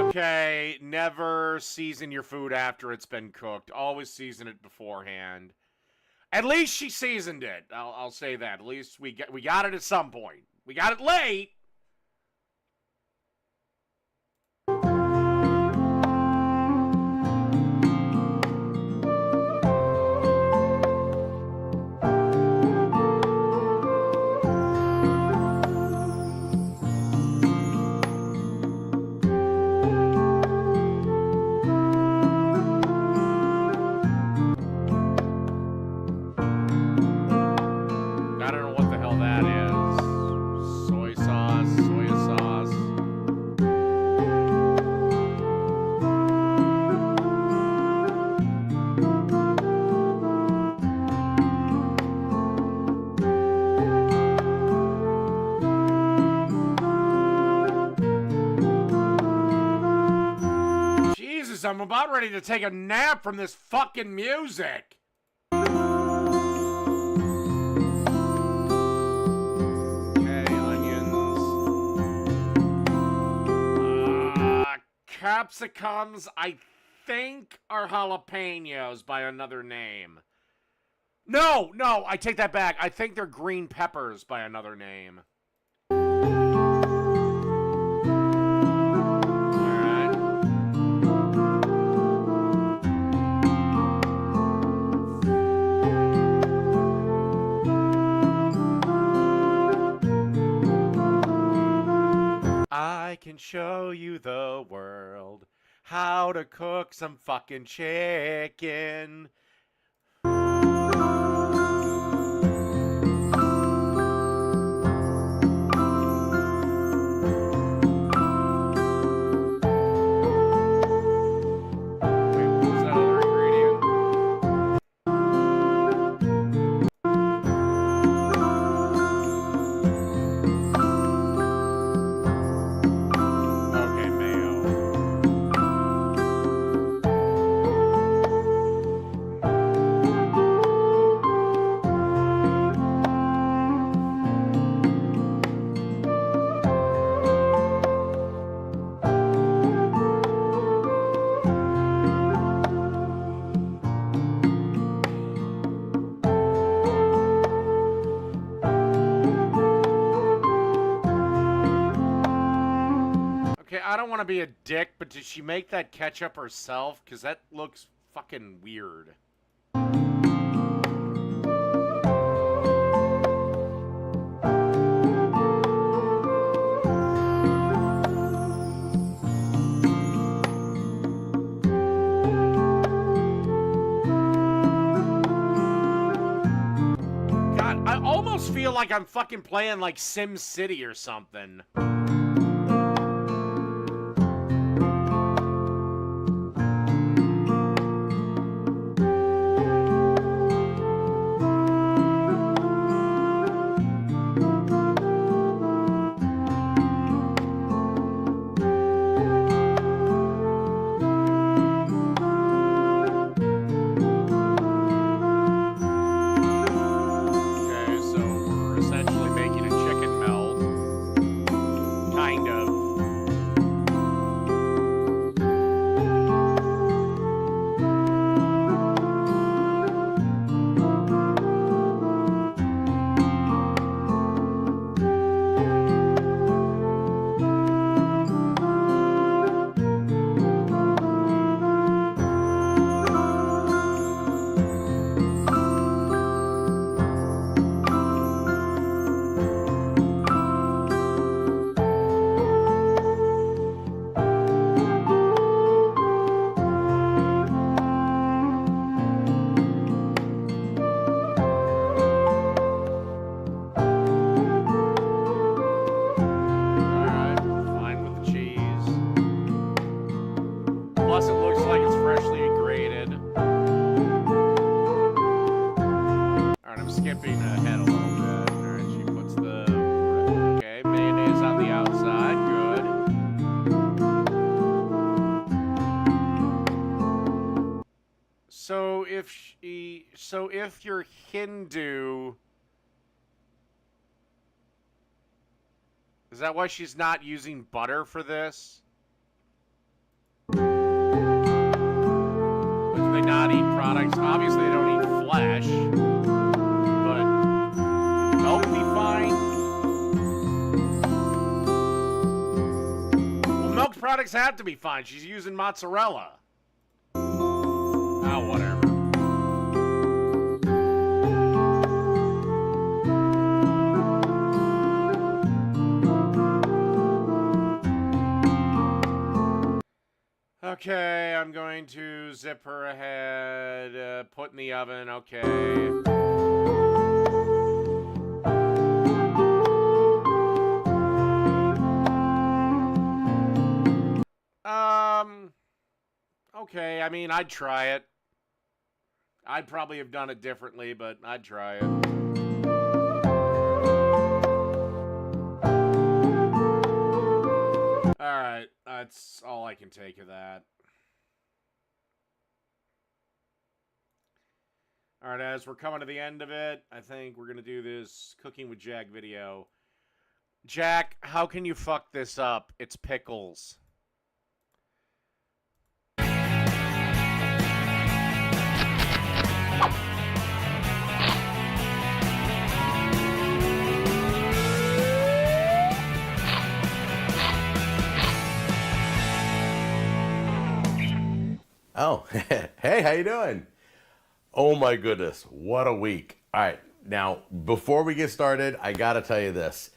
S1: Okay, never season your food after it's been cooked. Always season it beforehand. At least she seasoned it. I'll say that. At least we got it at some point. We got it late. I don't know what the hell that is. Soy sauce, soya sauce. Jesus, I'm about ready to take a nap from this fucking music. Capsicums, I think, are jalapenos by another name. No, I take that back. I think they're green peppers by another name. I can show you the world how to cook some fucking chicken. I don't want to be a dick, but did she make that ketchup herself? Because that looks fucking weird. God, I almost feel like I'm fucking playing like Sim City or something. Plus, it looks like it's freshly grated. Alright, I'm skipping ahead a little bit. Alright, she puts the... Okay, mayonnaise on the outside. Good. So if you're Hindu... Is that why she's not using butter for this? Do they not eat products? Obviously, they don't eat flesh. But milk be fine. Well, milk products have to be fine. She's using mozzarella. Oh, whatever. Okay, I'm going to zip her ahead, put in the oven, okay. Okay, I mean, I'd try it. I'd probably have done it differently, but I'd try it. Alright, that's all I can take of that. Alright, as we're coming to the end of it, I think we're going to do this Cooking with Jack video. Jack, how can you fuck this up? It's pickles.
S21: Oh, hey, how you doing? Oh my goodness, what a week. All right, now, before we get started, I gotta tell you this.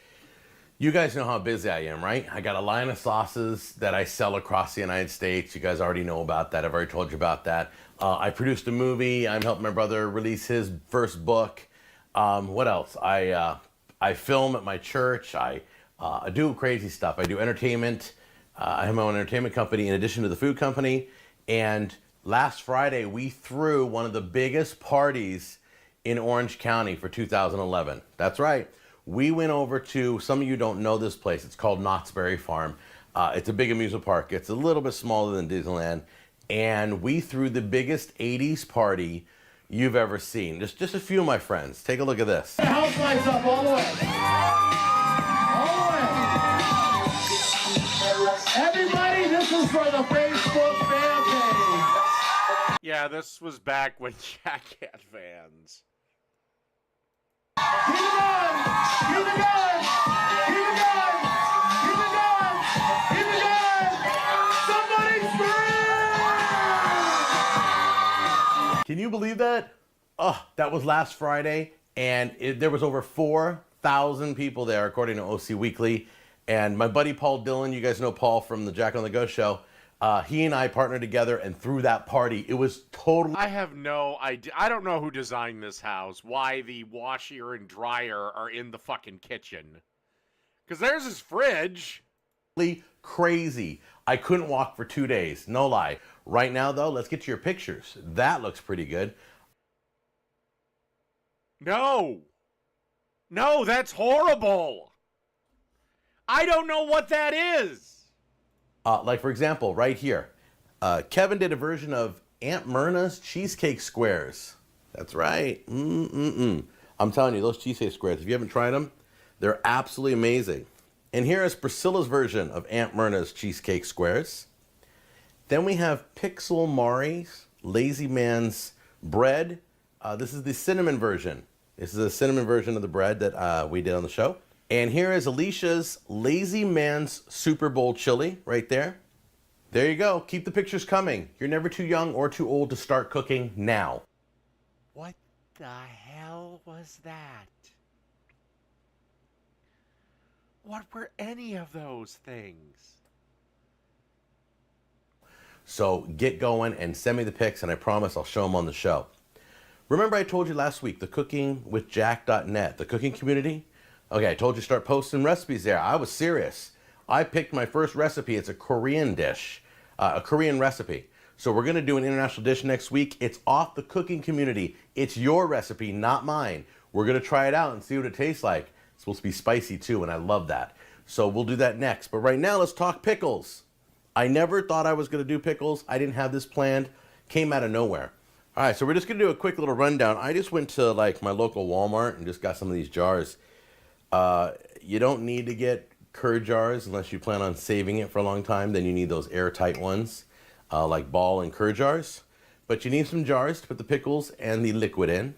S21: You guys know how busy I am, right? I got a line of sauces that I sell across the United States. You guys already know about that. I've already told you about that. I produced a movie. I'm helping my brother release his first book. What else? I film at my church. I do crazy stuff. I do entertainment. I have my own entertainment company in addition to the food company. And last Friday, we threw one of the biggest parties in Orange County for 2011. That's right. We went over to, some of you don't know this place, it's called Knott's Berry Farm. It's a big amusement park. It's a little bit smaller than Disneyland. And we threw the biggest 80s party you've ever seen. Just a few of my friends. Take a look at this.
S22: The house lights up all the way. All the way. Everybody, this is for the Facebook fan page.
S1: Yeah, this was back when Jack had fans.
S22: Keep it going! Keep it going! Keep it going! Keep it going! Keep it going! Somebody scream!
S21: Can you believe that? Oh, that was last Friday, and there was over 4,000 people there, according to OC Weekly. And my buddy Paul Dillon, you guys know Paul from the Jack on the Go show, he and I partnered together and threw that party. It was totally...
S1: I have no idea. I don't know who designed this house, why the washer and dryer are in the fucking kitchen. Because there's his fridge.
S21: Crazy. I couldn't walk for 2 days, no lie. Right now, though, let's get to your pictures. That looks pretty good.
S1: No. No, that's horrible. I don't know what that is.
S21: Like, for example, right here. Kevin did a version of Aunt Myrna's cheesecake squares. That's right. I'm telling you, those cheesecake squares, if you haven't tried them, they're absolutely amazing. And here is Priscilla's version of Aunt Myrna's cheesecake squares. Then we have Pixel Mari's Lazy Man's bread. This is the cinnamon version. This is a cinnamon version of the bread that we did on the show. And here is Alicia's Lazy Man's Super Bowl chili right there. There you go. Keep the pictures coming. You're never too young or too old to start cooking now.
S1: What the hell was that? What were any of those things?
S21: So get going and send me the pics, and I promise I'll show them on the show. Remember I told you last week, the cookingwithjack.net, the cooking community? Okay, I told you to start posting recipes there. I was serious. I picked my first recipe. It's a Korean dish. a Korean recipe. So we're gonna do an international dish next week. It's off the cooking community. It's your recipe, not mine. We're gonna try it out and see what it tastes like. It's supposed to be spicy too, and I love that. So we'll do that next. But right now, let's talk pickles. I never thought I was gonna do pickles. I didn't have this planned. Came out of nowhere. All right, so we're just gonna do a quick little rundown. I just went to like my local Walmart and just got some of these jars. You don't need to get curd jars unless you plan on saving it for a long time. Then you need those airtight ones, like Ball and curd jars. But you need some jars to put the pickles and the liquid in.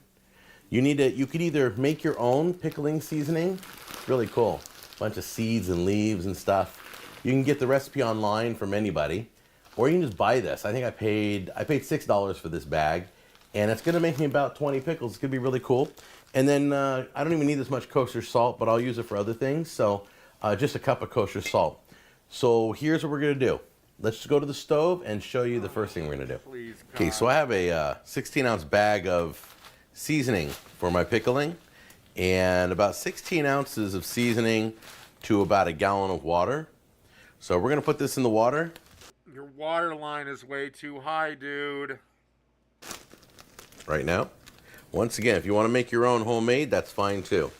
S21: You could either make your own pickling seasoning. Really cool. Bunch of seeds and leaves and stuff. You can get the recipe online from anybody. Or you can just buy this. I think I paid $6 for this bag, and it's gonna make me about 20 pickles. It's gonna be really cool. And then I don't even need this much kosher salt, but I'll use it for other things. So just a cup of kosher salt. So here's what we're gonna do. Let's just go to the stove and show you the first thing we're gonna do. Okay, so I have a 16-ounce bag of seasoning for my pickling, and about 16 ounces of seasoning to about a gallon of water. So we're gonna put this in the water.
S1: Your water line is way too high, dude.
S21: Right now. Once again, if you want to make your own homemade, that's fine too.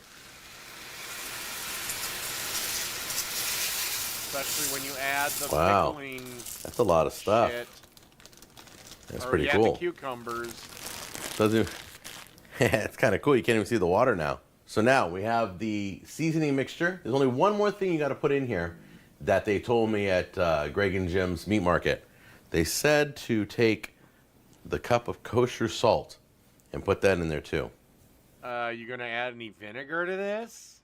S1: Especially when you add the
S21: Wow,
S1: pickling.
S21: that's a lot of stuff.
S1: Shit.
S21: That's
S1: Or
S21: pretty
S1: you
S21: cool.
S1: Add the cucumbers.
S21: Doesn't. It's kind of cool. You can't even see the water now. So now we have the seasoning mixture. There's only one more thing you got to put in here that they told me at Greg and Jim's meat market. They said to take the cup of kosher salt and put that in there too.
S1: You gonna add any vinegar to this?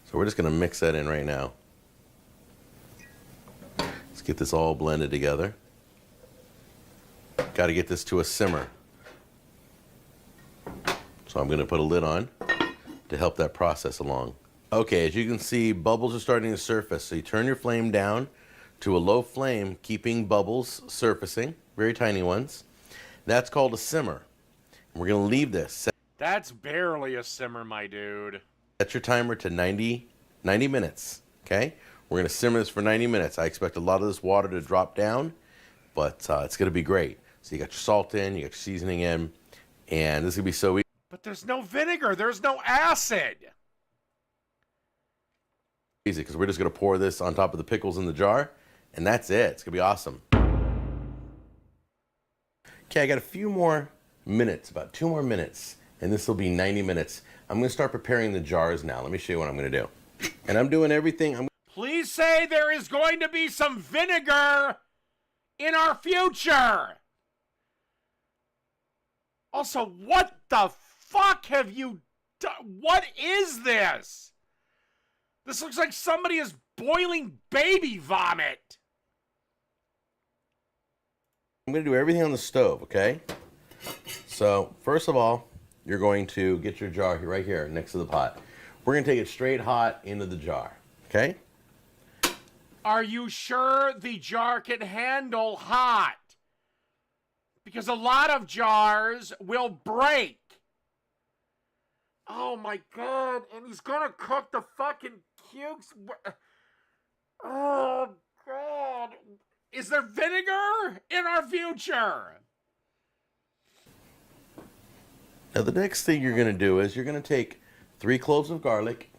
S21: So we're just gonna mix that in right now. Let's get this all blended together. Got to get this to a simmer. So I'm gonna put a lid on to help that process along. Okay, as you can see, bubbles are starting to surface. So you turn your flame down to a low flame, keeping bubbles surfacing, very tiny ones. That's called a simmer. And we're gonna leave this.
S1: That's barely a simmer, my dude.
S21: Set your timer to 90 minutes, okay? We're gonna simmer this for 90 minutes. I expect a lot of this water to drop down, but it's gonna be great. So you got your salt in, you got your seasoning in, and this is gonna be so easy.
S1: But there's no vinegar, there's no acid.
S21: Easy, because we're just gonna pour this on top of the pickles in the jar, and that's it. It's gonna be awesome. Okay, I got a few more minutes, about 2 more minutes, and this will be 90 minutes. I'm gonna start preparing the jars now. Let me show you what I'm gonna do. And I'm doing everything.
S1: Please say there is going to be some vinegar in our future. Also, what the fuck have you done? What is this? This looks like somebody is boiling baby vomit.
S21: I'm gonna do everything on the stove, okay? So, first of all, you're going to get your jar right here next to the pot. We're gonna take it straight hot into the jar, okay?
S1: Are you sure the jar can handle hot? Because a lot of jars will break. Oh my god, and he's gonna cook the fucking cukes. Oh god. Is there vinegar in our future?
S21: Now the next thing you're gonna do is you're gonna take 3 cloves of garlic,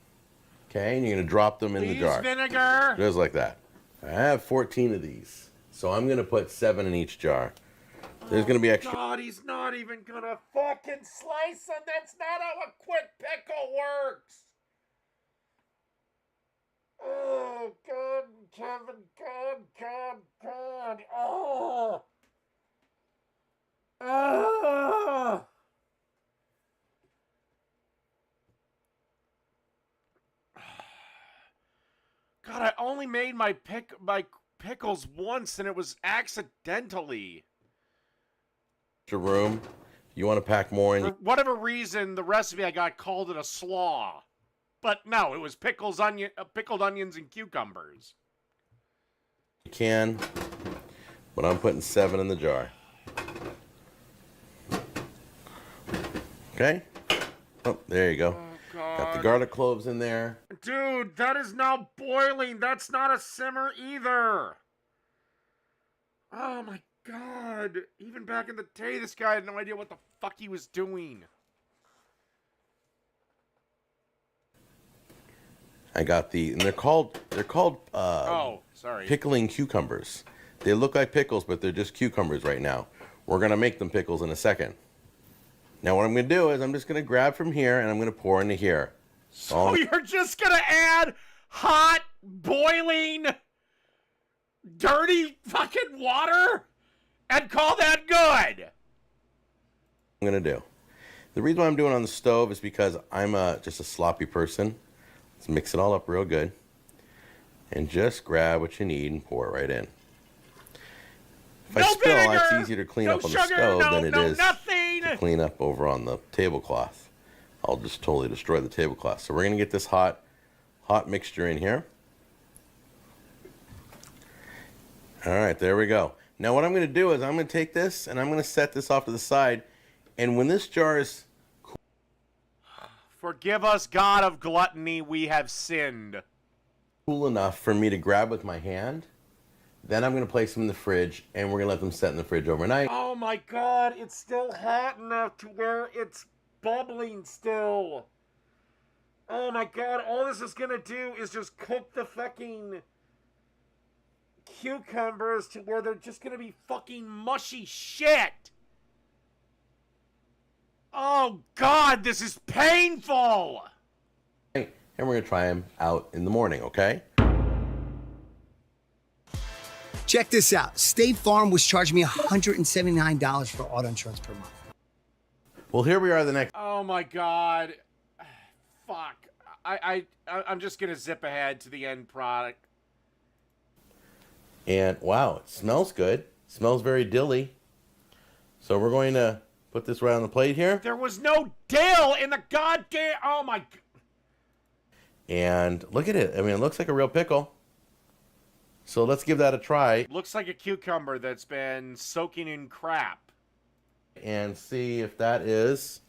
S21: okay, and you're gonna drop them in the jar.
S1: Vinegar.
S21: Just like that. I have 14 of these, so I'm gonna put 7 in each jar. There's gonna be extra.
S1: God, he's not even gonna fucking slice them. That's not how a quick pickle works. Oh, God, Kevin, God. Oh. Oh. God, I only made my pickles once, and it was accidentally.
S21: Room. You want to pack more in?
S1: For whatever reason, the recipe I got called it a slaw. But no, it was pickled onions and cucumbers.
S21: You can, but I'm putting 7 in the jar. Okay? Oh, there you go. Got the garlic cloves in there.
S1: Dude, that is now boiling. That's not a simmer either. Oh my god. Even back in the day, this guy had no idea what the fuck he was doing.
S21: I got and they're called
S1: oh, sorry.
S21: pickling cucumbers. They look like pickles, but they're just cucumbers right now. We're gonna make them pickles in a second. Now what I'm gonna do is I'm just gonna grab from here and I'm gonna pour into here.
S1: So you're just gonna add hot, boiling, dirty fucking water and call that good?
S21: I'm gonna do. The reason why I'm doing it on the stove is because I'm just a sloppy person. Let's mix it all up real good. And just grab what you need and pour it right in. If I spill, it's easier to clean up on the stove than it is to clean up over on the tablecloth. I'll just totally destroy the tablecloth. So we're gonna get this hot mixture in here. All right, there we go. Now what I'm gonna do is I'm gonna take this and I'm gonna set this off to the side. And when this jar is
S1: Forgive us, God of gluttony, we have sinned.
S21: cool enough for me to grab with my hand, then I'm gonna place them in the fridge and we're gonna let them set in the fridge overnight.
S1: Oh my god, it's still hot enough to where it's bubbling still. Oh my god, all this is gonna do is just cook the fucking cucumbers to where they're just gonna be fucking mushy shit. Oh god, this is painful.
S21: And we're gonna try them out in the morning, okay?
S2: Check this out. State Farm was charging me $179 for auto insurance per month.
S21: Well, here we are the next.
S1: Oh my god. Fuck. I'm just gonna zip ahead to the end product.
S21: And wow, it smells good. It smells very dilly. So we're going to put this right on the plate here.
S1: There was no dill in the goddamn. Oh my.
S21: And look at it. I mean, it looks like a real pickle. So let's give that a try.
S1: Looks like a cucumber that's been soaking in crap.
S21: And see if that is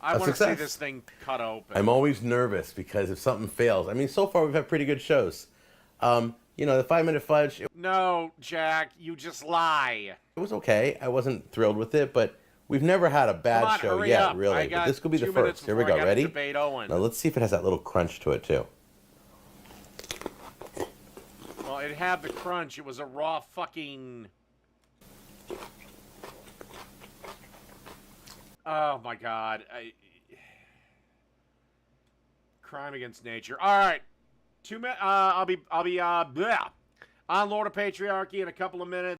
S1: I want to see this thing cut open.
S21: I'm always nervous because if something fails. I mean, so far we've had pretty good shows. You know, the 5-minute fudge.
S1: No, Jack, you just lie.
S21: It was okay. I wasn't thrilled with it, but we've never had a bad show
S1: hurry
S21: yet,
S1: up.
S21: really. But this could be the
S1: 2 minutes
S21: first. Here we
S1: before
S21: go.
S1: I gotta
S21: Ready?
S1: debate Owen.
S21: Now let's see if it has that little crunch to it too.
S1: Well, it had the crunch. It was a raw fucking. Oh my god. Crime against nature. All right. 2 minutes. I'll be on Lord of Patriarchy in a couple of minutes.